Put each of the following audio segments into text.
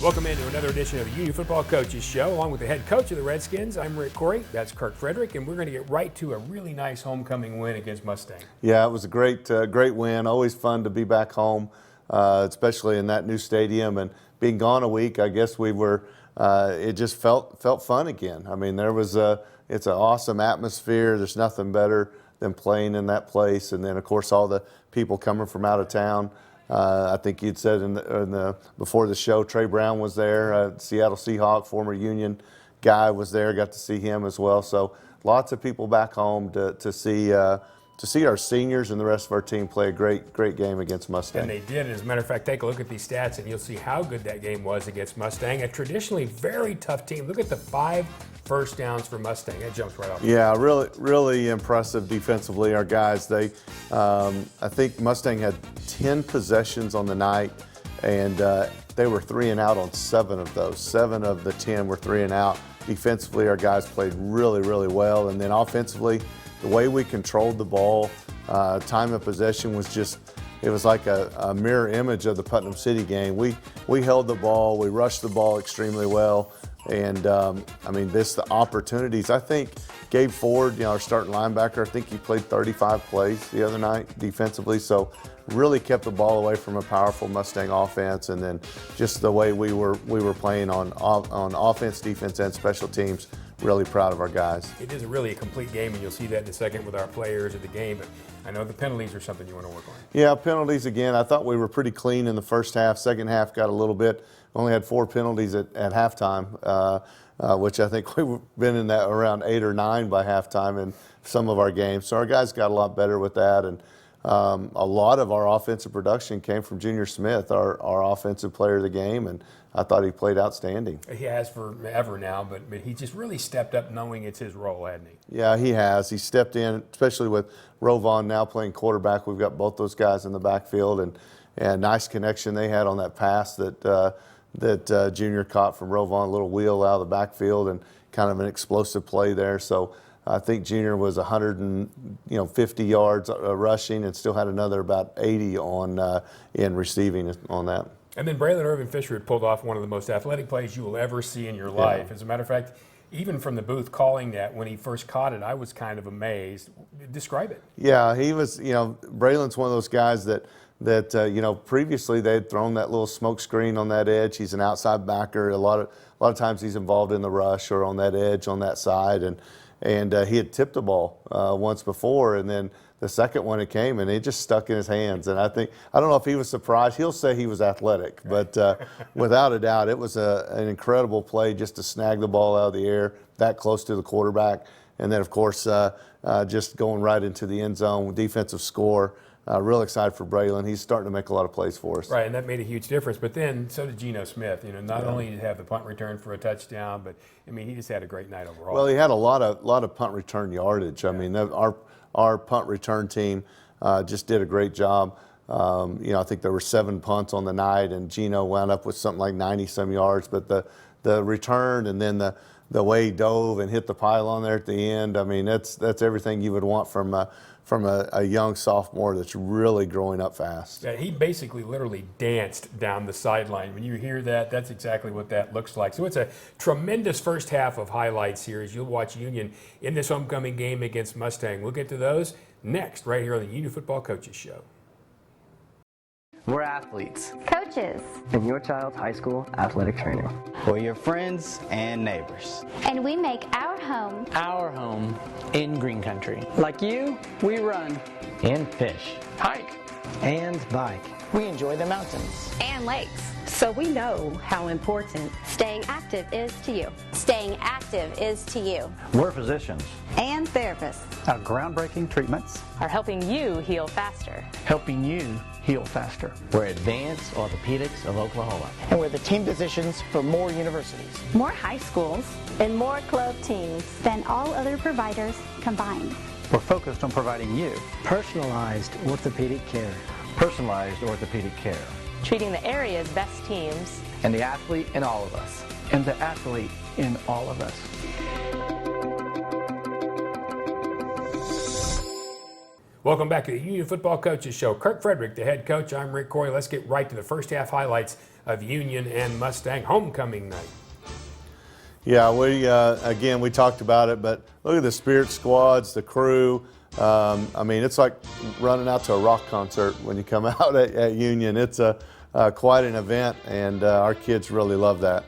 Welcome into another edition of the Union Football Coaches Show. Along with the head coach of the Redskins, I'm Rick Corey. That's Kirk Frederick, and we're going to get right to a really nice homecoming win against Mustang. Yeah, it was a great win. Always fun to be back home, especially in that new stadium. And being gone a week, I guess we were. It just felt fun again. I mean, it's an awesome atmosphere. There's nothing better than playing in that place. And then, of course, all the people coming from out of town. I think you'd said before the show, Trey Brown was there, Seattle Seahawk, former Union guy was there. Got to see him as well. So lots of people back home to see our seniors and the rest of our team play a great game against Mustang. And they did. As a matter of fact, take a look at these stats, and you'll see how good that game was against Mustang, a traditionally very tough team. Look at the 5 first downs for Mustang. That jumps right off. Yeah, really impressive defensively. Our guys, I think Mustang had 10 possessions on the night, and they were 3 and out on 7 of those. 7 of the 10 were 3 and out. Defensively, our guys played really well, and then offensively, the way we controlled the ball, time of possession was just, it was like a mirror image of the Putnam City game. We held the ball, we rushed the ball extremely well, and I mean, the opportunities. I think Gabe Ford, our starting linebacker, I think he played 35 plays the other night defensively, so really kept the ball away from a powerful Mustang offense, and then just the way we were playing on offense, defense, and special teams. Really proud of our guys. It is really a complete game, and you'll see that in a second with our players of the game. But I know the penalties are something you want to work on. Yeah, penalties again. I thought we were pretty clean in the first half. Second half got a little bit. Only had 4 penalties at halftime, which I think we've been in that around 8 or 9 by halftime in some of our games. So our guys got a lot better with that, and a lot of our offensive production came from Junior Smith, our offensive player of the game, and I thought he played outstanding. He has forever now, but he just really stepped up knowing it's his role, hasn't he? Yeah, he has. He stepped in, especially with Rovon now playing quarterback. We've got both those guys in the backfield, and nice connection they had on that pass that Junior caught from Rovon, a little wheel out of the backfield, and kind of an explosive play there. So I think Junior was 150 yards rushing, and still had another about 80 in receiving on that. And then Braylon Irvin Fisher had pulled off one of the most athletic plays you will ever see in your life. Yeah. As a matter of fact, even from the booth calling that, when he first caught it, I was kind of amazed. Describe it. Yeah, he was, Braylon's one of those guys that previously they had thrown that little smoke screen on that edge. He's an outside backer. A lot of times he's involved in the rush or on that edge on that side, and he had tipped the ball once before, and then the second one it came, and it just stuck in his hands. And I don't know if he was surprised. He'll say he was athletic, but without a doubt, it was an incredible play just to snag the ball out of the air that close to the quarterback. And then, of course, just going right into the end zone, defensive score. Real excited for Braylon. He's starting to make a lot of plays for us. Right, and that made a huge difference. But then so did Geno Smith. Not only did he have the punt return for a touchdown, but he just had a great night overall. Well, he had a lot of punt return yardage. Yeah. I mean, our punt return team just did a great job. I think there were 7 punts on the night, and Geno wound up with something like 90-some yards. But the return, and then the way he dove and hit the pylon there at the end, I mean, that's everything you would want from a young sophomore that's really growing up fast. Yeah, he basically literally danced down the sideline. When you hear that, that's exactly what that looks like. So it's a tremendous first half of highlights here as you'll watch Union in this homecoming game against Mustang. We'll get to those next right here on the Union Football Coaches Show. We're athletes, coaches, and your child's high school athletic trainer. We're your friends and neighbors. And we make our home in green country. Like you, we run and fish, hike and bike. We enjoy the mountains and lakes. So we know how important staying active is to you. Staying active is to you. We're physicians and therapists. Our groundbreaking treatments are helping you heal faster. Helping you heal faster. We're Advanced Orthopedics of Oklahoma. And we're the team physicians for more universities, more high schools, and more club teams than all other providers combined. We're focused on providing you personalized orthopedic care. Personalized orthopedic care. Treating the area's best teams. And the athlete in all of us. And the athlete in all of us. Welcome back to the Union Football Coaches Show. Kirk Frederick, the head coach. I'm Rick Coy. Let's get right to the first half highlights of Union and Mustang homecoming night. Yeah, we talked about it, but look at the spirit squads, the crew. I mean, it's like running out to a rock concert when you come out at Union. It's quite an event, and our kids really love that.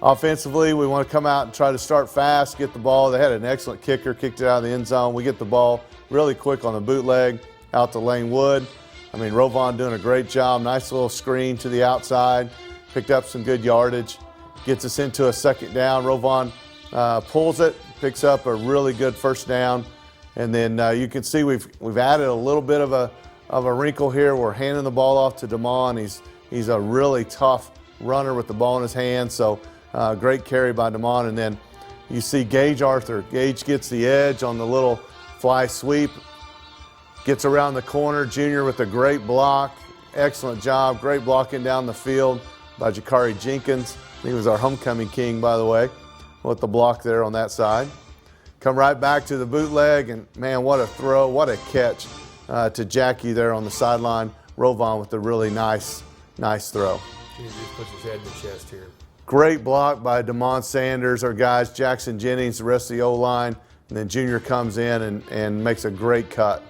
Offensively, we want to come out and try to start fast, get the ball. They had an excellent kicker, kicked it out of the end zone. We get the ball really quick on the bootleg out to Lane Wood. I mean, Rovon doing a great job. Nice little screen to the outside. Picked up some good yardage. Gets us into a second down. Rovon pulls it, picks up a really good first down. And then you can see we've added a little bit of a wrinkle here. We're handing the ball off to Damon. He's a really tough runner with the ball in his hand. So great carry by Damon. And then you see Gage Arthur. Gage gets the edge on the little fly sweep. Gets around the corner. Junior with a great block. Excellent job. Great blocking down the field by Jakari Jenkins. He was our homecoming king, by the way, with the block there on that side. Come right back to the bootleg, and man, what a throw, what a catch to Jackie there on the sideline. Rovon with a really nice throw. He just puts his head in the chest here. Great block by Damon Sanders, our guys, Jackson Jennings, the rest of the O-line, and then Junior comes in and makes a great cut.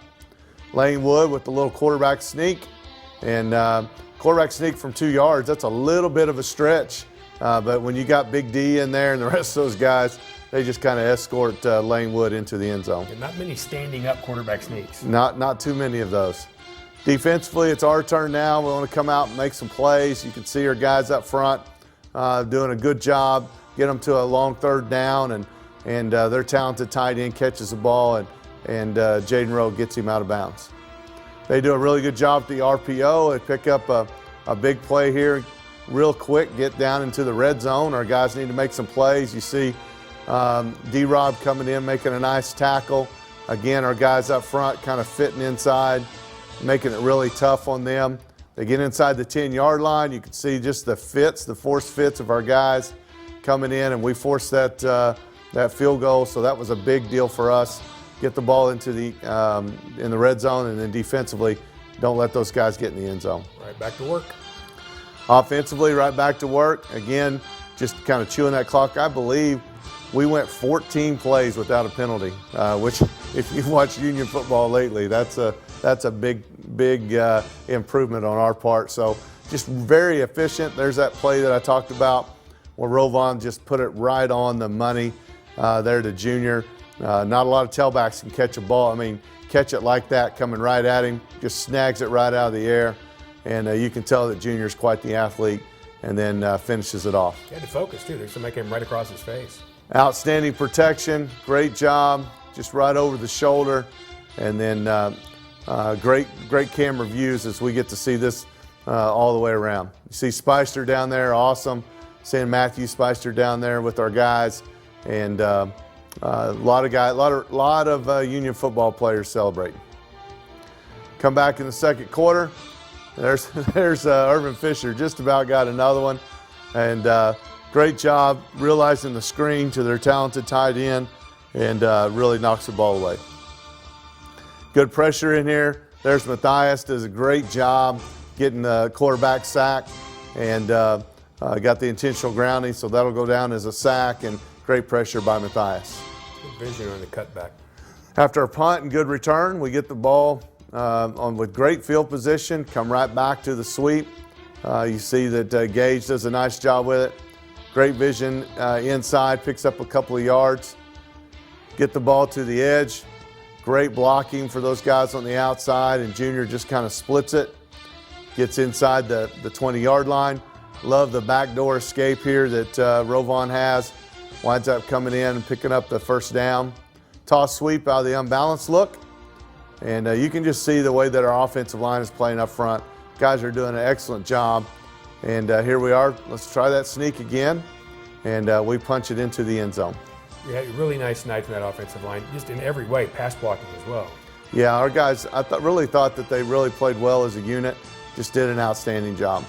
Lane Wood with the little quarterback sneak, and quarterback sneak from 2 yards, that's a little bit of a stretch, but when you got Big D in there and the rest of those guys, they just kind of escort Lane Wood into the end zone. And not many standing up quarterback sneaks. Not too many of those. Defensively, it's our turn now. We want to come out and make some plays. You can see our guys up front doing a good job, get them to a long third down, and their talented tight end catches the ball, and Jaden Rowe gets him out of bounds. They do a really good job at the RPO. They pick up a big play here real quick, get down into the red zone. Our guys need to make some plays. You see D-Rob coming in, making a nice tackle. Again, our guys up front kind of fitting inside, making it really tough on them. They get inside the 10-yard line. You can see just the forced fits of our guys coming in, and we forced that field goal, so that was a big deal for us. Get the ball into in the red zone, and then defensively, don't let those guys get in the end zone. Right back to work. Offensively, right back to work. Again, just kind of chewing that clock. I believe we went 14 plays without a penalty, which if you've watched Union football lately, that's a big improvement on our part. So just very efficient. There's that play that I talked about where Rovon just put it right on the money there to Junior. Not a lot of tailbacks can catch a ball. I mean, catch it like that coming right at him, just snags it right out of the air. And you can tell that Junior's quite the athlete, and then finishes it off. He had to focus, too. They're just making him right across his face. Outstanding protection, great job, just right over the shoulder. And then great camera views as we get to see this all the way around. You see Spicer down there, awesome. Seeing Matthew Spicer down there with our guys. And a lot of Union football players celebrating. Come back in the second quarter. There's Irvin Fisher, just about got another one. And great job realizing the screen to their talented tight end, and really knocks the ball away. Good pressure in here. There's Matthias, does a great job getting the quarterback sacked, and got the intentional grounding, so that'll go down as a sack, and great pressure by Matthias. Good vision on the cutback. After a punt and good return, we get the ball with great field position, come right back to the sweep. You see that Gage does a nice job with it. Great vision inside, picks up a couple of yards. Get the ball to the edge. Great blocking for those guys on the outside, and Junior just kind of splits it. Gets inside the 20-yard line. Love the backdoor escape here that Rovon has. Winds up coming in and picking up the first down. Toss sweep out of the unbalanced look. And you can just see the way that our offensive line is playing up front. Guys are doing an excellent job. And here we are. Let's try that sneak again. And we punch it into the end zone. You had a really nice night from that offensive line, just in every way, pass blocking as well. Yeah, our guys, I really thought that they really played well as a unit. Just did an outstanding job.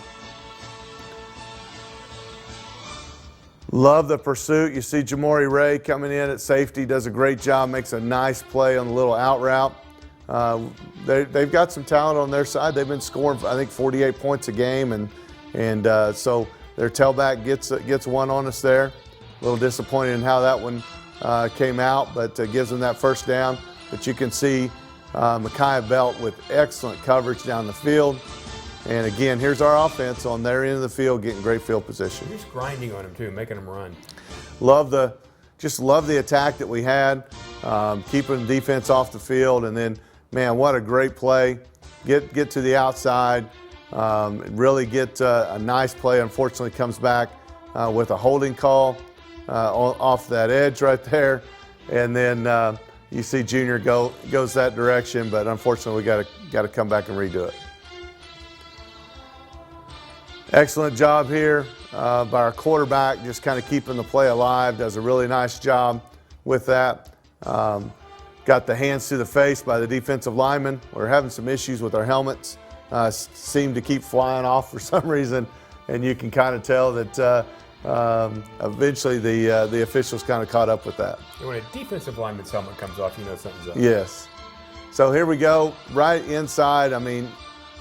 Love the pursuit. You see Jamori Ray coming in at safety, does a great job, makes a nice play on the little out route. they've got some talent on their side. They've been scoring, I think, 48 points a game, and so their tailback gets one on us there. A little disappointed in how that one came out, but gives them that first down. But you can see Micaiah Belt with excellent coverage down the field. And again, here's our offense on their end of the field, getting great field position. Just grinding on them too, making them run. Just love the attack that we had, keeping the defense off the field, and then, man, what a great play. Get to the outside, really get a nice play. Unfortunately, comes back with a holding call off that edge right there, and then you see Junior goes that direction, but unfortunately, we got to come back and redo it. Excellent job here by our quarterback, just kind of keeping the play alive. Does a really nice job with that. Got the hands to the face by the defensive lineman. We're having some issues with our helmets. Seem to keep flying off for some reason, and you can kind of tell that eventually the officials kind of caught up with that. And when a defensive lineman's helmet comes off, you know something's up. Yes. So here we go, right inside. I mean,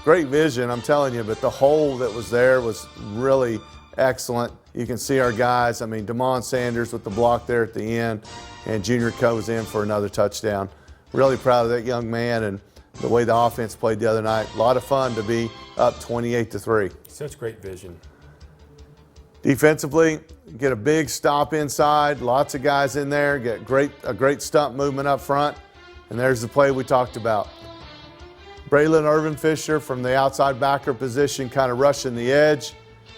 great vision, I'm telling you, but the hole that was there was really excellent. You can see our guys. I mean, Damon Sanders with the block there at the end, and Junior goes in for another touchdown. Really proud of that young man and the way the offense played the other night. A lot of fun to be up 28-3. Such great vision. Defensively, get a big stop inside. Lots of guys in there. Get a great stump movement up front. And there's the play we talked about. Braylon Irvin Fisher from the outside backer position, kind of rushing the edge.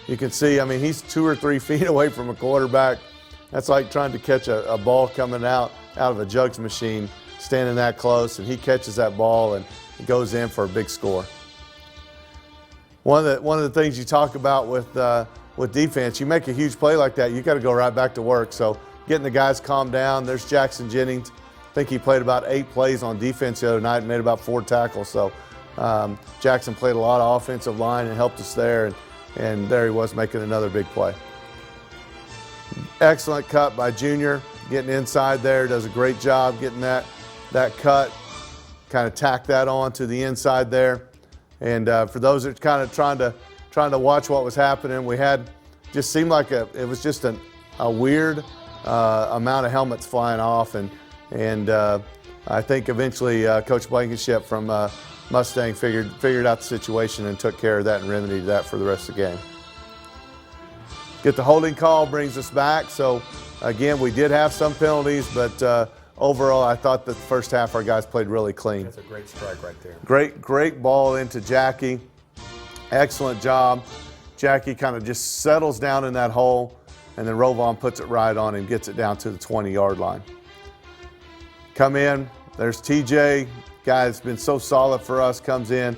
You can see, I mean, he's 2 or 3 feet away from a quarterback. That's like trying to catch a ball coming out of a jugs machine, standing that close, and he catches that ball and goes in for a big score. One of the things you talk about with defense, you make a huge play like that, you got to go right back to work. So getting the guys calmed down. There's Jackson Jennings. I think he played about 8 plays on defense the other night and made about 4 tackles. So Jackson played a lot of offensive line and helped us there, and there he was making another big play. Excellent cut by Junior, getting inside there, does a great job getting that cut, kind of tack that on to the inside there. And for those that are kind of trying to watch what was happening, we had just seemed like it was just a weird amount of helmets flying off, and I think eventually Coach Blankenship from Mustang figured out the situation and took care of that and remedied that for the rest of the game. Get the holding call, brings us back. So again, we did have some penalties, but overall, I thought that the first half our guys played really clean. That's a great strike right there. Great ball into Jackie. Excellent job. Jackie kind of just settles down in that hole, and then Rovon puts it right on and gets it down to the 20-yard line. Come in, there's TJ, guy that's been so solid for us, comes in,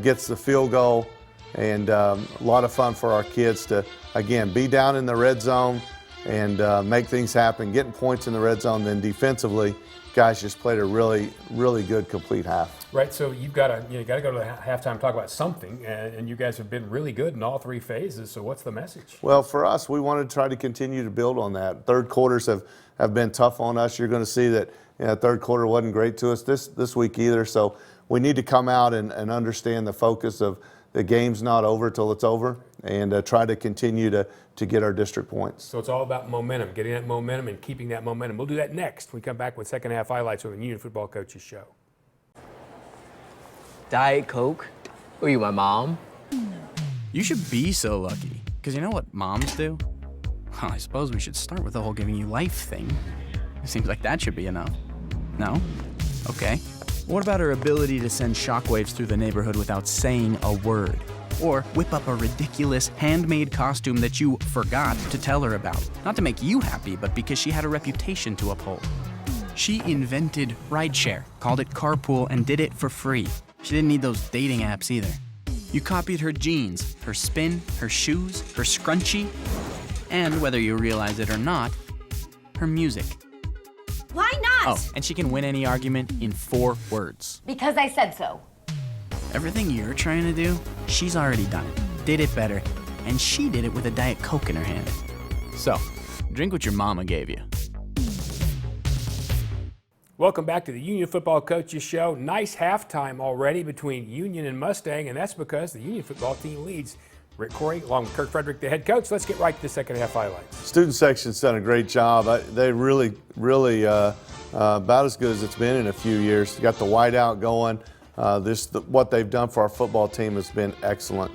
gets the field goal, and a lot of fun for our kids to, again, be down in the red zone and make things happen, getting points in the red zone. Then defensively, guys just played a really, really good complete half. Right, so you've got to go to the halftime, talk about something, and you guys have been really good in all 3 phases. So what's the message? Well, for us, we want to try to continue to build on that. Third quarters have been tough on us. You're going to see that third quarter wasn't great to us this week either. So we need to come out and understand the focus of the game's not over till it's over, and try to continue to get our district points. So it's all about momentum, getting that momentum and keeping that momentum. We'll do that next. We come back with second half highlights on the Union Football Coaches Show. Diet Coke? Were you my mom? You should be so lucky, because you know what moms do? Well, I suppose we should start with the whole giving you life thing. It seems like that should be enough. No? Okay. What about her ability to send shockwaves through the neighborhood without saying a word? Or whip up a ridiculous handmade costume that you forgot to tell her about? Not to make you happy, but because she had a reputation to uphold. She invented rideshare, called it carpool, and did it for free. She didn't need those dating apps either. You copied her jeans, her spin, her shoes, her scrunchie, and whether you realize it or not, her music. Why not? Oh, and she can win any argument in 4 words. Because I said so. Everything you're trying to do, she's already done it, did it better, and she did it with a Diet Coke in her hand. So, drink what your mama gave you. Welcome back to the Union Football Coaches Show. Nice halftime already between Union and Mustang, and that's because the Union football team leads. Rick Corey, along with Kirk Frederick, the head coach. Let's get right to the second half highlights. Student section's done a great job. They really about as good as it's been in a few years. They got the whiteout going. What they've done for our football team has been excellent.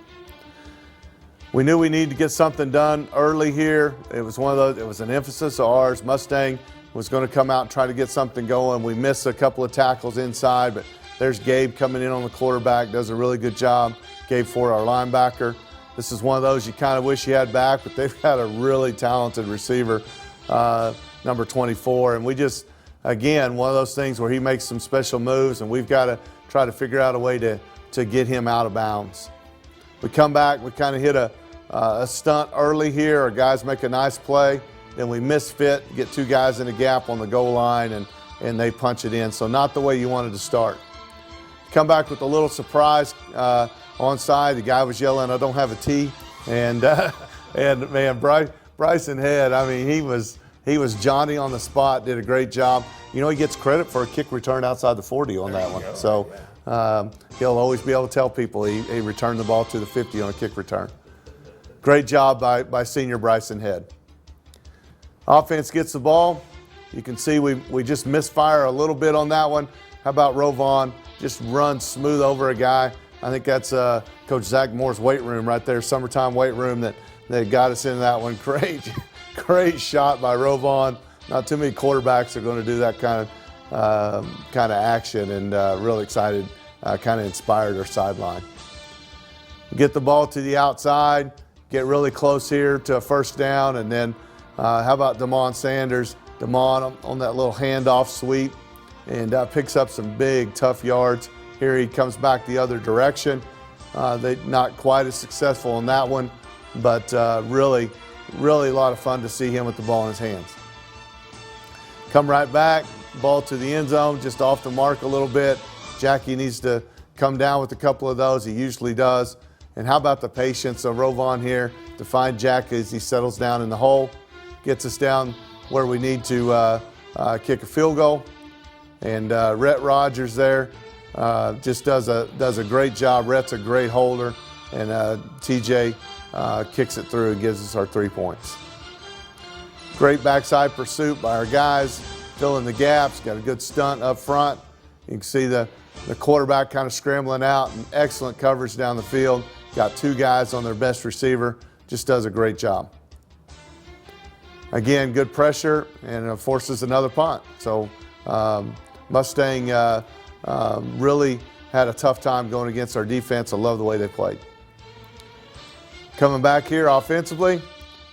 We knew we needed to get something done early here. It was one of those. It was an emphasis of ours. Mustang was going to come out and try to get something going. We missed a couple of tackles inside, but there's Gabe coming in on the quarterback, does a really good job. Gabe Ford, our linebacker. This is one of those you kind of wish you had back, but they've got a really talented receiver, number 24. And we just, again, one of those things where he makes some special moves, and we've got to try to figure out a way to get him out of bounds. We come back, we kind of hit a stunt early here. Our guys make a nice play. Then we misfit, get two guys in a gap on the goal line, and they punch it in. So not the way you wanted to start. Come back with a little surprise onside. The guy was yelling, "I don't have a T," and man, Bryson Head. I mean, he was Johnny on the spot. Did a great job. You know, he gets credit for a kick return outside the 40 on that one. So he'll always be able to tell people he returned the ball to the 50 on a kick return. Great job by senior Bryson Head. Offense gets the ball. You can see we just misfire a little bit on that one. How about Rovon? Just runs smooth over a guy. I think that's Coach Zach Moore's weight room right there, summertime weight room that got us into that one. Great shot by Rovon. Not too many quarterbacks are going to do that kind of action, and real excited, kind of inspired our sideline. Get the ball to the outside, get really close here to a first down, and then how about Damon Sanders? Damon on that little handoff sweep, and picks up some big, tough yards. Here he comes back the other direction. They not quite as successful on that one, but really a lot of fun to see him with the ball in his hands. Come right back, ball to the end zone, just off the mark a little bit. Jackie needs to come down with a couple of those. He usually does. And how about the patience of Rovon here to find Jack as he settles down in the hole, gets us down where we need to kick a field goal. And Rhett Rogers there just does a great job. Rhett's a great holder, and TJ kicks it through and gives us our 3 points. Great backside pursuit by our guys, filling the gaps, got a good stunt up front. You can see the quarterback kind of scrambling out, and excellent coverage down the field. Got two guys on their best receiver, just does a great job. Again, good pressure, and forces another punt. So Mustang really had a tough time going against our defense. I love the way they played. Coming back here offensively,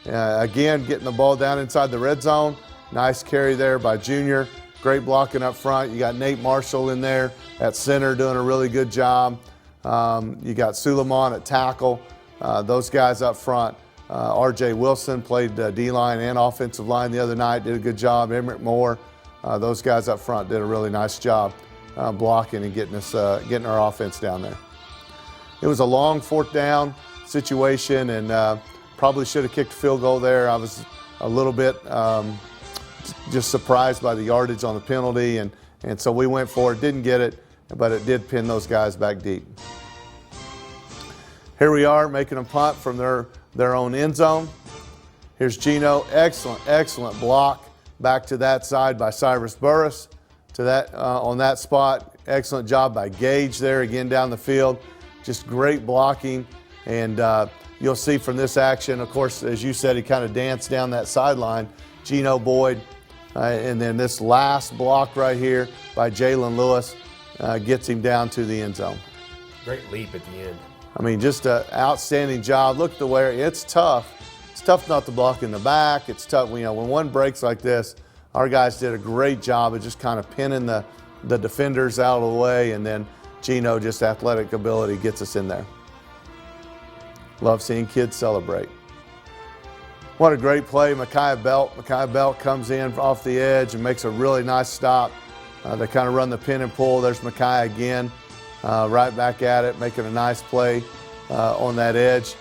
again, getting the ball down inside the red zone. Nice carry there by Junior. Great blocking up front. You got Nate Marshall in there at center doing a really good job. You got Suleiman at tackle. Those guys up front. R.J. Wilson played D-line and offensive line the other night, did a good job. Emmerich Moore, those guys up front did a really nice job blocking and getting our offense down there. It was a long fourth down situation, and probably should have kicked a field goal there. I was a little bit just surprised by the yardage on the penalty, and so we went for it, didn't get it, but it did pin those guys back deep. Here we are making a punt from their own end zone. Here's Gino, excellent block back to that side by Cyrus Burris to that on that spot. Excellent job by Gage there again down the field. Just great blocking, and you'll see from this action, of course, as you said, he kind of danced down that sideline. Gino Boyd, and then this last block right here by Jalen Lewis gets him down to the end zone. Great leap at the end. I mean, just an outstanding job. Look at the way it's tough. It's tough not to block in the back. It's tough, when one breaks like this. Our guys did a great job of just kind of pinning the defenders out of the way, and then Gino, just athletic ability, gets us in there. Love seeing kids celebrate. What a great play, Micaiah Belt. Micaiah Belt comes in off the edge and makes a really nice stop. They kind of run the pin and pull. There's Micaiah again. Right back at it, making a nice play on that edge.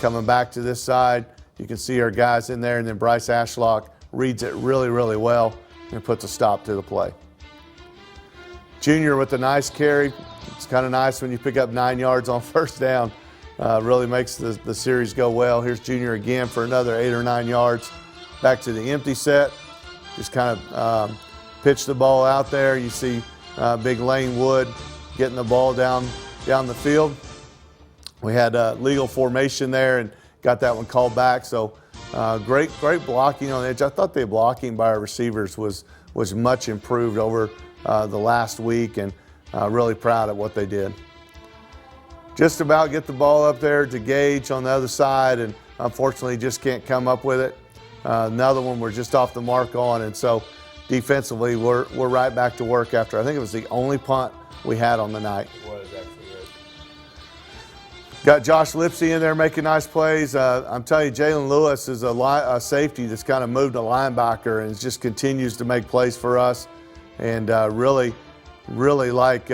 Coming back to this side, you can see our guys in there, and then Bryce Ashlock reads it really well and puts a stop to the play. Junior with a nice carry. It's kind of nice when you pick up 9 yards on first down. Really makes the series go well. Here's Junior again for another 8 or 9 yards. Back to the empty set. Just kind of pitch the ball out there. You see big Lane Wood getting the ball down the field. We had legal formation there and got that one called back. So great blocking on the edge. I thought the blocking by our receivers was much improved over the last week, and really proud of what they did. Just about get the ball up there to Gage on the other side, and unfortunately just can't come up with it. Another one we're just off the mark on, and so defensively we're right back to work after I think it was the only punt we had on the night. It was actually. Got Josh Lipsy in there making nice plays. I'm telling you, Jalen Lewis is a safety that's kind of moved to linebacker and just continues to make plays for us, and really like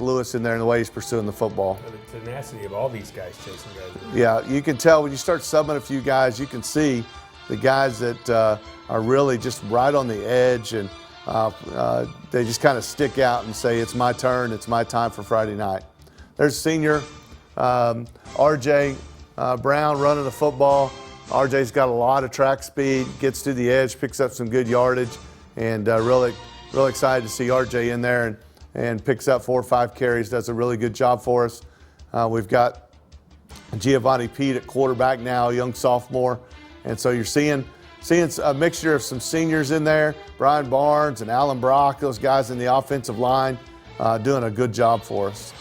Lewis in there in the way he's pursuing the football. The tenacity of all these guys chasing guys. Yeah, you can tell when you start subbing a few guys, you can see the guys that are really just right on the edge, and they just kind of stick out and say, it's my turn, it's my time for Friday night. There's senior RJ Brown running the football. RJ's got a lot of track speed, gets to the edge, picks up some good yardage, and really excited to see RJ in there and picks up 4 or 5 carries, does a really good job for us. We've got Giovanni Pete at quarterback now, a young sophomore, and so you're seeing a mixture of some seniors in there, Brian Barnes and Alan Brock, those guys in the offensive line doing a good job for us.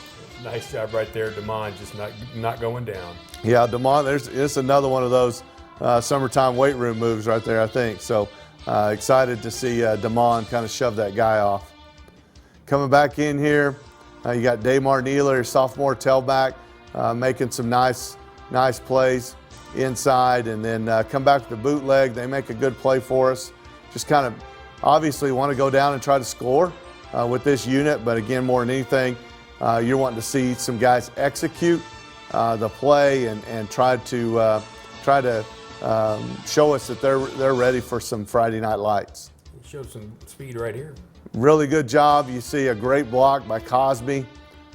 Nice job right there, Damon, just not going down. Yeah, Damon, it's another one of those summertime weight room moves right there, I think. So excited to see Damon kind of shove that guy off. Coming back in here, you got Damar Nealer, sophomore tailback, making some nice plays inside, and then come back to the bootleg. They make a good play for us. Just kind of obviously want to go down and try to score with this unit, but again, more than anything, you're wanting to see some guys execute the play and try to show us that they're ready for some Friday night lights. Showed some speed right here. Really good job. You see a great block by Cosby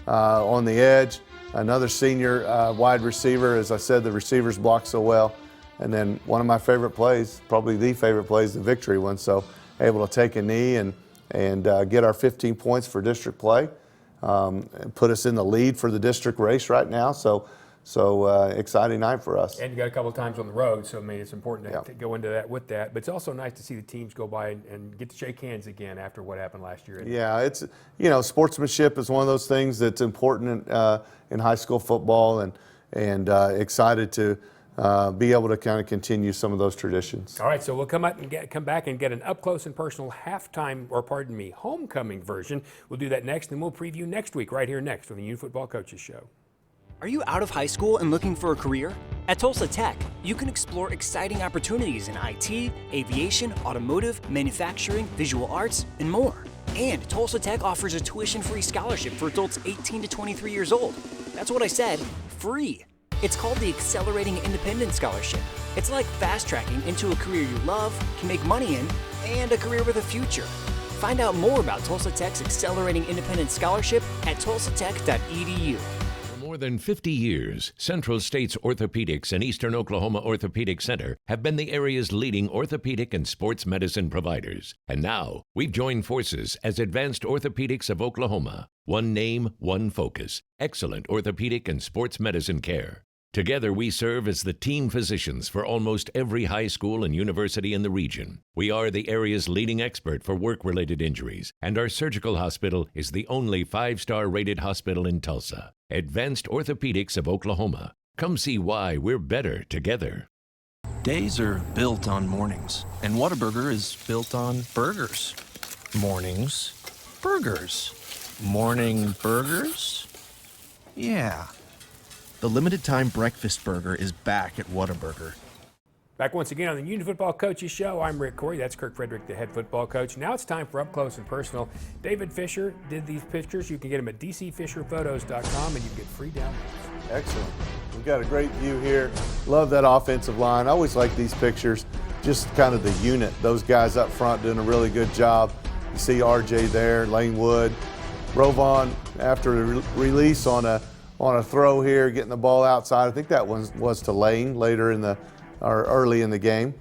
on the edge. Another senior wide receiver. As I said, the receivers block so well. And then one of my favorite plays, probably the favorite play, is the victory one. So able to take a knee and get our 15 points for district play. And put us in the lead for the district race right now. So exciting night for us. And you got a couple of times on the road, so I mean it's important to go into that with that. But it's also nice to see the teams go by and get to shake hands again after what happened last year. Yeah, it's sportsmanship is one of those things that's important in high school football, and excited to be able to kind of continue some of those traditions. All right, so we'll come back and get an up close and personal homecoming version. We'll do that next, and we'll preview next week right here next on the Union Football Coaches Show. Are you out of high school and looking for a career? At Tulsa Tech, you can explore exciting opportunities in IT, aviation, automotive, manufacturing, visual arts, and more. And Tulsa Tech offers a tuition-free scholarship for adults 18 to 23 years old. That's what I said, free. It's called the Accelerating Independent Scholarship. It's like fast-tracking into a career you love, can make money in, and a career with a future. Find out more about Tulsa Tech's Accelerating Independent Scholarship at tulsatech.edu. For more than 50 years, Central States Orthopedics and Eastern Oklahoma Orthopedic Center have been the area's leading orthopedic and sports medicine providers. And now, we've joined forces as Advanced Orthopedics of Oklahoma. One name, one focus. Excellent orthopedic and sports medicine care. Together, we serve as the team physicians for almost every high school and university in the region. We are the area's leading expert for work-related injuries, and our surgical hospital is the only 5-star rated hospital in Tulsa. Advanced Orthopedics of Oklahoma. Come see why we're better together. Days are built on mornings, and Whataburger is built on burgers. Mornings, burgers. Morning burgers? Yeah. The limited-time breakfast burger is back at Whataburger. Back once again on the Union Football Coaches Show. I'm Rick Corey. That's Kirk Frederick, the head football coach. Now it's time for Up Close and Personal. David Fisher did these pictures. You can get them at dcfisherphotos.com, and you can get free downloads. Excellent. We've got a great view here. Love that offensive line. I always like these pictures. Just kind of the unit. Those guys up front doing a really good job. You see RJ there, Lane Wood. Rovon, after a release on a throw here, getting the ball outside. I think that one was to Lane later or early in the game.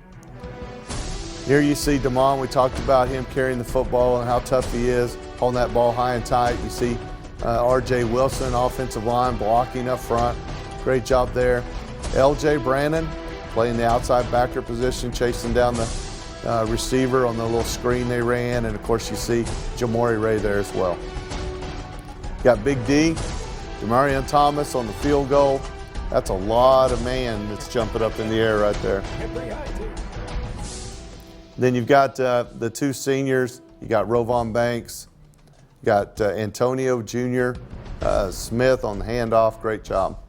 Here you see Damon. We talked about him carrying the football and how tough he is, holding that ball high and tight. You see RJ Wilson, offensive line, blocking up front. Great job there. LJ Brandon playing the outside backer position, chasing down the receiver on the little screen they ran. And of course you see Jamori Ray there as well. Got Big D, Demarion Thomas on the field goal. That's a lot of man that's jumping up in the air right there. Pretty high too. Then you've got the two seniors. You got Rovon Banks. You got Antonio Jr. Smith on the handoff. Great job.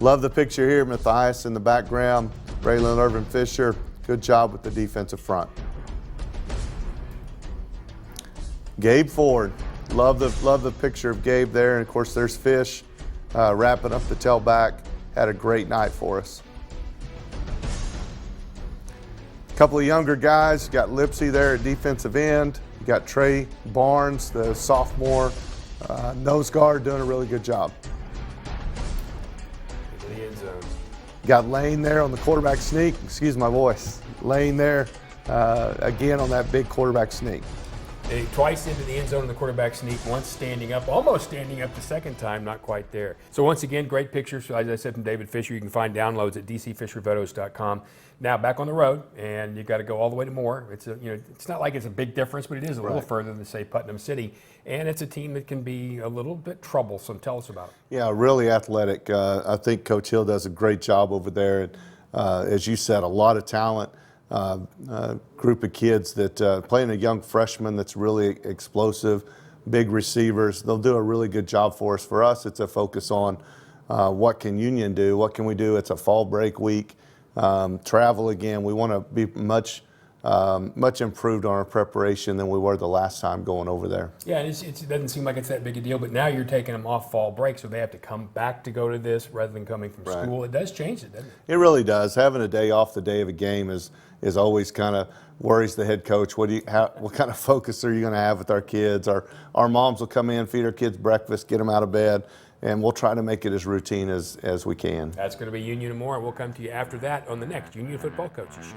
Love the picture here. Matthias in the background. Braylon Irvin Fisher. Good job with the defensive front. Gabe Ford. Love the picture of Gabe there. And of course, there's Fish wrapping up the tailback. Had a great night for us. A couple of younger guys. You got Lipsy there at defensive end. You got Trey Barnes, the sophomore nose guard, doing a really good job. In the end zone. Got Lane there on the quarterback sneak. Excuse my voice. Lane there again on that big quarterback sneak. Twice into the end zone in the quarterback sneak, once standing up, almost standing up the second time, not quite there. So once again, great pictures, as I said, from David Fisher. You can find downloads at dcfisherphotos.com. Now back on the road, and you've got to go all the way to Moore. It's it's not like it's a big difference, but it is a little further than, say, Putnam City. And it's a team that can be a little bit troublesome. Tell us about it. Yeah, really athletic. I think Coach Hill does a great job over there. And, as you said, a lot of talent. Group of kids that playing a young freshman that's really explosive, big receivers. They'll do a really good job for us. For us, it's a focus on what can Union do? What can we do? It's a fall break week. Travel again. We want to be much improved on our preparation than we were the last time going over there. Yeah, it doesn't seem like it's that big a deal, but now you're taking them off fall break, so they have to come back to go to this rather than coming from school. It does change it, doesn't it? It really does. Having a day off the day of a game is always kind of worries the head coach. What kind of focus are you going to have with our kids? Our moms will come in, feed our kids breakfast, get them out of bed, and we'll try to make it as routine as we can. That's going to be Union and more, and we'll come to you after that on the next Union Football Coaches Show.